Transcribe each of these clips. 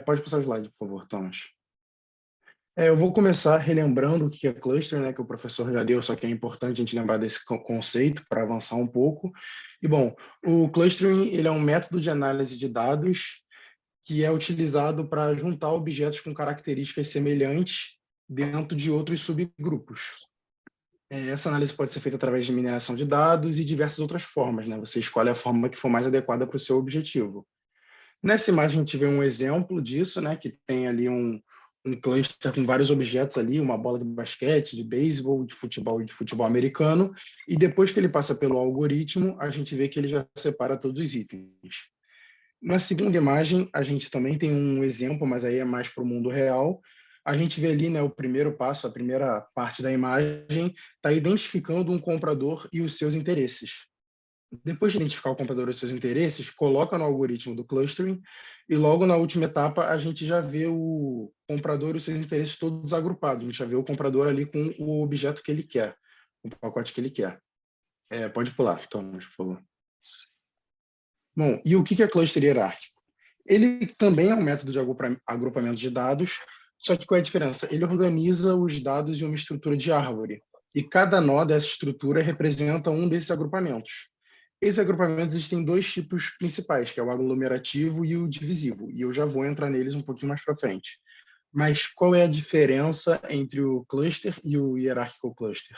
Pode passar o slide, por favor, Thomas. Eu vou começar relembrando o que é cluster, né, que o professor já deu, só que é importante a gente lembrar desse conceito para avançar um pouco. E, bom, o clustering ele é um método de análise de dados que é utilizado para juntar objetos com características semelhantes dentro de outros subgrupos. Essa análise pode ser feita através de mineração de dados e diversas outras formas, né? Você escolhe a forma que for mais adequada para o seu objetivo. Nessa imagem, a gente vê um exemplo disso, né? Que tem ali um cluster com vários objetos ali, uma bola de basquete, de beisebol, de futebol e de futebol americano. E depois que ele passa pelo algoritmo, a gente vê que ele já separa todos os itens. Na segunda imagem, a gente também tem um exemplo, mas aí é mais para o mundo real. A gente vê ali, né, o primeiro passo, a primeira parte da imagem, está identificando um comprador e os seus interesses. Depois de identificar o comprador e os seus interesses, coloca no algoritmo do clustering e logo na última etapa a gente já vê o comprador e os seus interesses todos agrupados. A gente já vê o comprador ali com o objeto que ele quer, o pacote que ele quer. Pode pular, Thomas, por favor. Bom, e o que é cluster hierárquico? Ele também é um método de agrupamento de dados, só que qual é a diferença? Ele organiza os dados em uma estrutura de árvore, e cada nó dessa estrutura representa um desses agrupamentos. Esses agrupamentos existem dois tipos principais, que é o aglomerativo e o divisivo, e eu já vou entrar neles um pouquinho mais para frente. Mas qual é a diferença entre o cluster e o hierarchical cluster?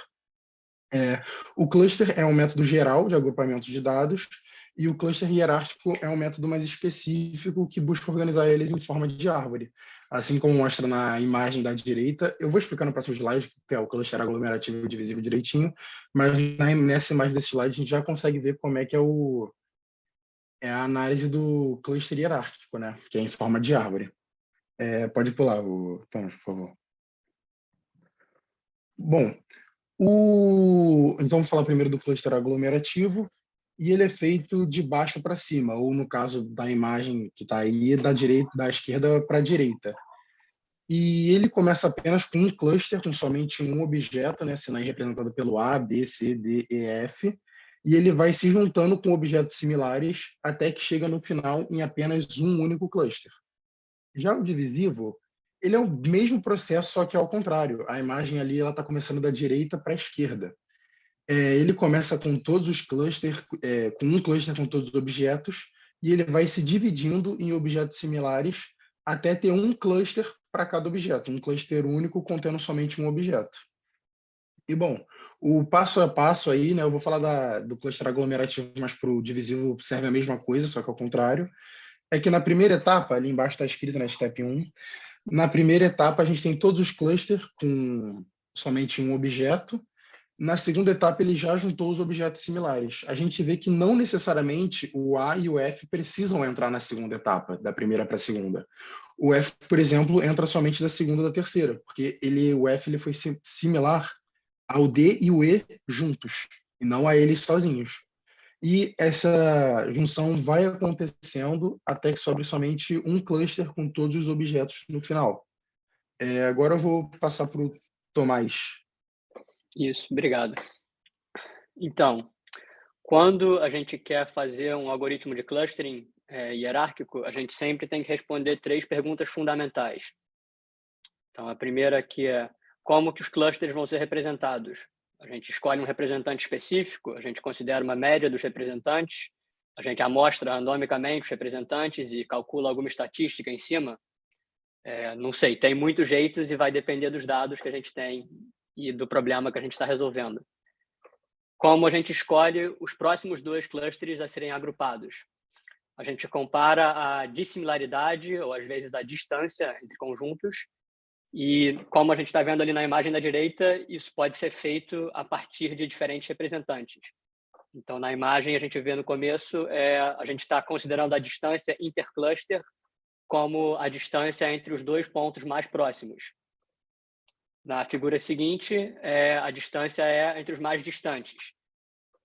O cluster é um método geral de agrupamento de dados e o cluster hierárquico é um método mais específico que busca organizar eles em forma de árvore. Assim como mostra na imagem da direita, eu vou explicar no próximo slide, que é o cluster aglomerativo e divisível direitinho, mas nessa imagem desse slide a gente já consegue ver como é que é a análise do cluster hierárquico, né? Que é em forma de árvore. Pode pular, Thomas, por favor. Bom, então, vamos falar primeiro do cluster aglomerativo, e ele é feito de baixo para cima, ou no caso da imagem que está aí, da esquerda para a direita. E ele começa apenas com um cluster, com somente um objeto, né, sendo aí representado pelo A, B, C, D, E, F, e ele vai se juntando com objetos similares até que chega no final em apenas um único cluster. Já o divisivo, ele é o mesmo processo, só que ao contrário. A imagem ali ela está começando da direita para a esquerda. Ele começa com todos os clusters, com um cluster com todos os objetos, e ele vai se dividindo em objetos similares até ter um cluster para cada objeto, um cluster único contendo somente um objeto. E, bom, o passo a passo aí, né, eu vou falar do cluster aglomerativo, mas para o divisivo serve a mesma coisa, só que ao contrário, é que na primeira etapa, ali embaixo está escrito, né, Step 1, na primeira etapa a gente tem todos os clusters com somente um objeto. Na segunda etapa, ele já juntou os objetos similares. A gente vê que não necessariamente o A e o F precisam entrar na segunda etapa, da primeira para a segunda. O F, por exemplo, entra somente da segunda da terceira, porque o F ele foi similar ao D e o E juntos, e não a eles sozinhos. E essa junção vai acontecendo até que sobre somente um cluster com todos os objetos no final. Agora eu vou passar para o Tomás. Isso, obrigado. Então, quando a gente quer fazer um algoritmo de clustering hierárquico, a gente sempre tem que responder 3 perguntas fundamentais. Então, a primeira aqui é como que os clusters vão ser representados? A gente escolhe um representante específico, a gente considera uma média dos representantes, a gente amostra randomicamente os representantes e calcula alguma estatística em cima. Não sei, tem muitos jeitos e vai depender dos dados que a gente tem e do problema que a gente está resolvendo. Como a gente escolhe os próximos 2 clusters a serem agrupados? A gente compara a dissimilaridade, ou às vezes a distância entre conjuntos, e como a gente está vendo ali na imagem da direita, isso pode ser feito a partir de diferentes representantes. Então, na imagem, a gente vê no começo, a gente está considerando a distância intercluster como a distância entre os 2 pontos mais próximos. Na figura seguinte, a distância é entre os mais distantes.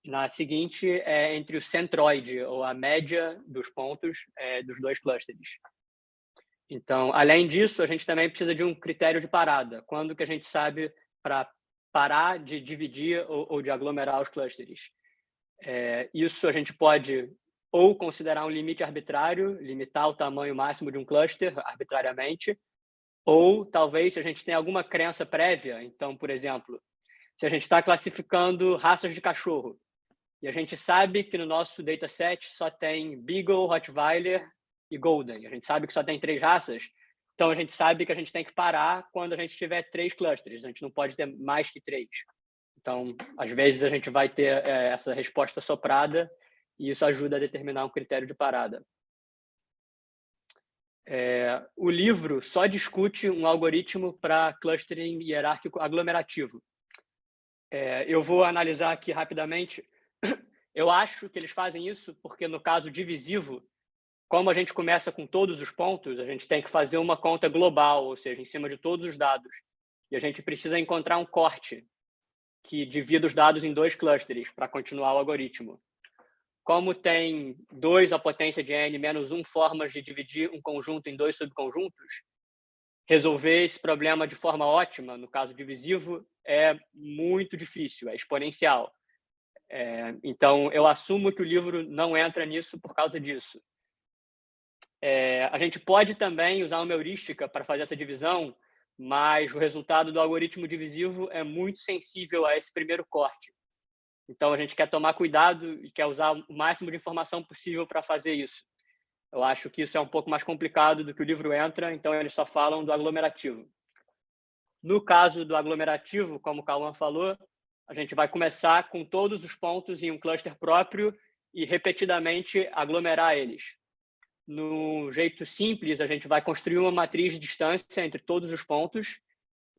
Na seguinte, é entre o centroide, ou a média dos pontos dos 2 clusters. Então, além disso, a gente também precisa de um critério de parada. Quando que a gente sabe para parar de dividir ou de aglomerar os clusters? Isso a gente pode ou considerar um limite arbitrário, limitar o tamanho máximo de um cluster arbitrariamente, ou talvez se a gente tem alguma crença prévia, então, por exemplo, se a gente está classificando raças de cachorro, e a gente sabe que no nosso dataset só tem Beagle, Rottweiler e Golden, a gente sabe que só tem 3 raças, então a gente sabe que a gente tem que parar quando a gente tiver 3 clusters, a gente não pode ter mais que 3. Então, às vezes a gente vai ter essa resposta soprada e isso ajuda a determinar um critério de parada. O livro só discute um algoritmo para clustering hierárquico aglomerativo. Eu vou analisar aqui rapidamente. Eu acho que eles fazem isso porque, no caso divisivo, como a gente começa com todos os pontos, a gente tem que fazer uma conta global, ou seja, em cima de todos os dados. E a gente precisa encontrar um corte que divida os dados em 2 clusters para continuar o algoritmo. Como tem 2 à potência de n menos 1 formas de dividir um conjunto em 2 subconjuntos, resolver esse problema de forma ótima, no caso divisivo, é muito difícil, é exponencial. Então, eu assumo que o livro não entra nisso por causa disso. A gente pode também usar uma heurística para fazer essa divisão, mas o resultado do algoritmo divisivo é muito sensível a esse primeiro corte. Então, a gente quer tomar cuidado e quer usar o máximo de informação possível para fazer isso. Eu acho que isso é um pouco mais complicado do que o livro entra, então eles só falam do aglomerativo. No caso do aglomerativo, como o Cauã falou, a gente vai começar com todos os pontos em um cluster próprio e repetidamente aglomerar eles. No jeito simples, a gente vai construir uma matriz de distância entre todos os pontos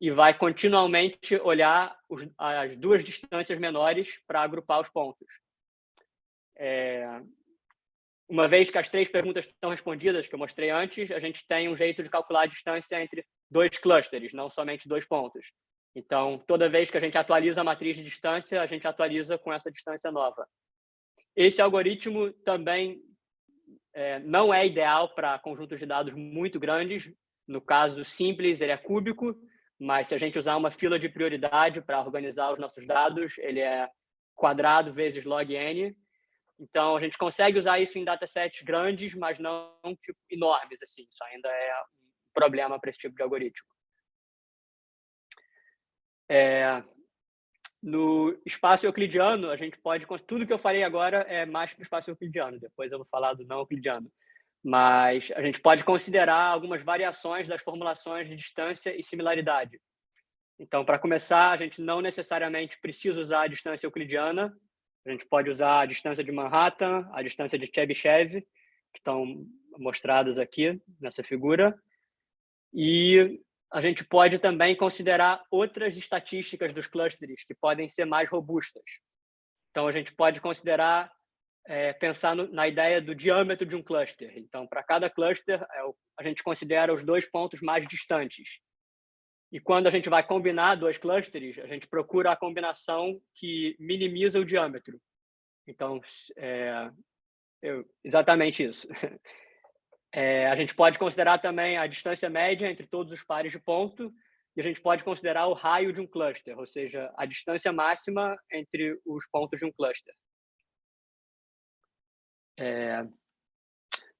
e vai continuamente olhar as 2 distâncias menores para agrupar os pontos. Uma vez que as 3 perguntas estão respondidas, que eu mostrei antes, a gente tem um jeito de calcular a distância entre 2 clusters, não somente 2 pontos. Então, toda vez que a gente atualiza a matriz de distância, a gente atualiza com essa distância nova. Esse algoritmo também não é ideal para conjuntos de dados muito grandes. No caso simples, ele é cúbico, mas se a gente usar uma fila de prioridade para organizar os nossos dados, ele é quadrado vezes log n. Então, a gente consegue usar isso em datasets grandes, mas não tipo, enormes. Assim. Isso ainda é um problema para esse tipo de algoritmo. No espaço euclidiano, a gente pode... Tudo que eu falei agora é mais para o espaço euclidiano. Depois eu vou falar do não euclidiano. Mas a gente pode considerar algumas variações das formulações de distância e similaridade. Então, para começar, a gente não necessariamente precisa usar a distância euclidiana. A gente pode usar a distância de Manhattan, a distância de Chebyshev, que estão mostradas aqui nessa figura. E a gente pode também considerar outras estatísticas dos clusters que podem ser mais robustas. Então, a gente pode considerar, pensar na ideia do diâmetro de um cluster. Então, para cada cluster, a gente considera os 2 pontos mais distantes. E quando a gente vai combinar 2 clusters, a gente procura a combinação que minimiza o diâmetro. Então, exatamente isso. A gente pode considerar também a distância média entre todos os pares de ponto e a gente pode considerar o raio de um cluster, ou seja, a distância máxima entre os pontos de um cluster.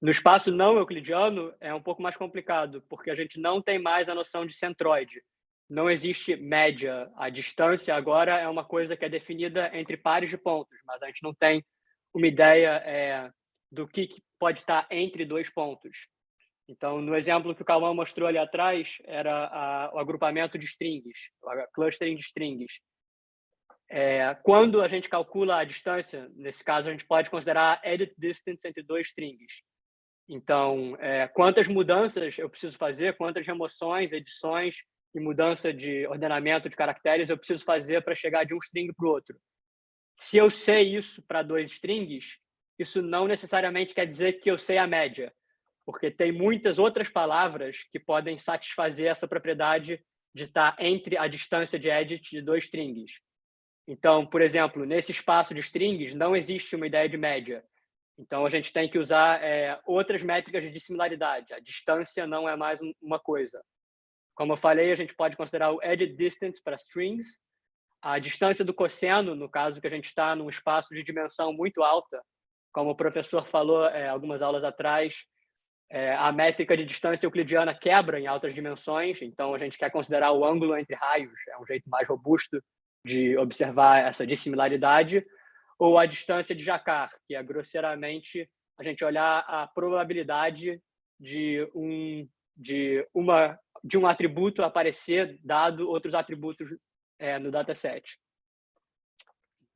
No espaço não euclidiano, é um pouco mais complicado, porque a gente não tem mais a noção de centroide. Não existe média. A distância agora é uma coisa que é definida entre pares de pontos, mas a gente não tem uma ideia do que pode estar entre 2 pontos. Então, no exemplo que o Cauã mostrou ali atrás, era o agrupamento de strings, o clustering de strings. Quando a gente calcula a distância, nesse caso, a gente pode considerar a edit distance entre 2 strings. Então, quantas mudanças eu preciso fazer, quantas remoções, edições e mudança de ordenamento de caracteres eu preciso fazer para chegar de um string para o outro. Se eu sei isso para 2 strings, isso não necessariamente quer dizer que eu sei a média, porque tem muitas outras palavras que podem satisfazer essa propriedade de estar entre a distância de edit de 2 strings. Então, por exemplo, nesse espaço de strings não existe uma ideia de média. Então, a gente tem que usar outras métricas de similaridade. A distância não é mais uma coisa. Como eu falei, a gente pode considerar o edit distance para strings. A distância do cosseno, no caso que a gente está num espaço de dimensão muito alta, como o professor falou algumas aulas atrás, a métrica de distância euclidiana quebra em altas dimensões, então a gente quer considerar o ângulo entre raios, é um jeito mais robusto de observar essa dissimilaridade, ou a distância de Jacquard, que é grosseiramente a gente olhar a probabilidade de um atributo aparecer dado outros atributos no dataset.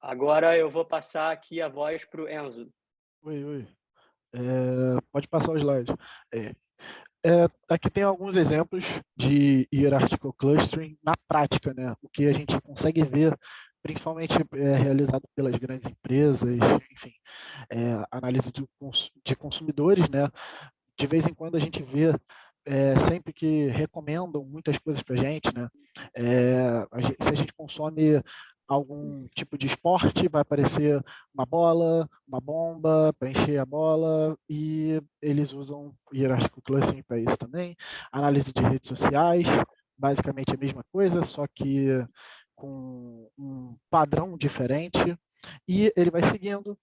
Agora eu vou passar aqui a voz para o Enzo. Oi. Pode passar o slide. Aqui tem alguns exemplos de hierarchical clustering na prática, né? O que a gente consegue ver, principalmente realizado pelas grandes empresas, enfim, análise de consumidores, né? De vez em quando a gente vê, sempre que recomendam muitas coisas para a gente, né? Se a gente consome algum tipo de esporte, vai aparecer uma bola, uma bomba para encher a bola, e eles usam hierarchical clustering para isso também. Análise de redes sociais, basicamente a mesma coisa, só que com um padrão diferente, e ele vai seguindo.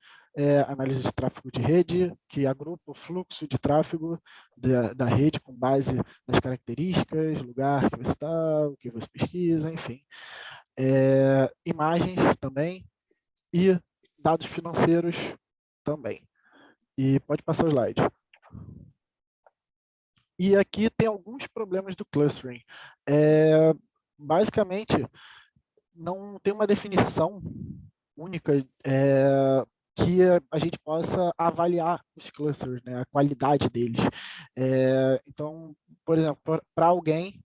Análise de tráfego de rede, que agrupa o fluxo de tráfego da rede com base nas características, lugar que você está, o que você pesquisa, enfim. Imagens também e dados financeiros também. E pode passar o slide. E aqui tem alguns problemas do clustering. Basicamente, não tem uma definição única que a gente possa avaliar os clusters, né, a qualidade deles. Então, por exemplo, para alguém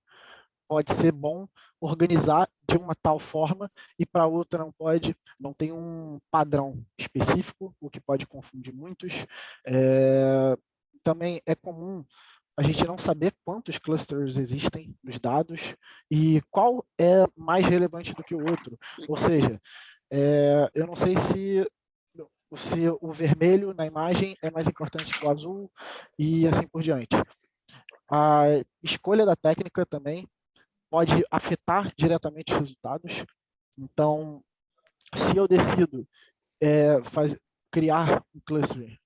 pode ser bom organizar de uma tal forma e para outra não pode, não tem um padrão específico, o que pode confundir muitos. Também é comum a gente não saber quantos clusters existem nos dados e qual é mais relevante do que o outro. Ou seja, eu não sei se o vermelho na imagem é mais importante que o azul e assim por diante. A escolha da técnica também pode afetar diretamente os resultados. Então, se eu decido criar um cluster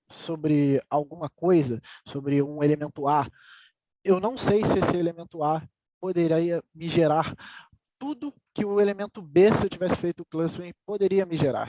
sobre alguma coisa, sobre um elemento A, eu não sei se esse elemento A poderia me gerar tudo que o elemento B, se eu tivesse feito o clustering, poderia me gerar.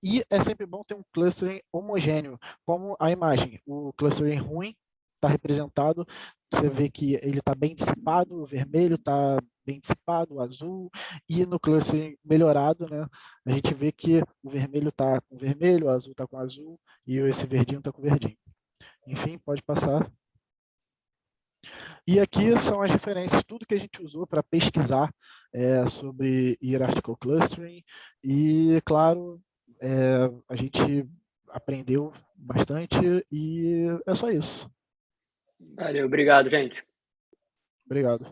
E é sempre bom ter um clustering homogêneo, como a imagem. O clustering ruim está representado, você vê que ele está bem dissipado, o vermelho está bem dissipado, o azul, e no clustering melhorado, né, a gente vê que o vermelho está com vermelho, o azul está com azul, e esse verdinho está com verdinho. Enfim, pode passar. E aqui são as referências, tudo que a gente usou para pesquisar sobre hierarchical clustering. E, claro, a gente aprendeu bastante e é só isso. Valeu, obrigado, gente. Obrigado.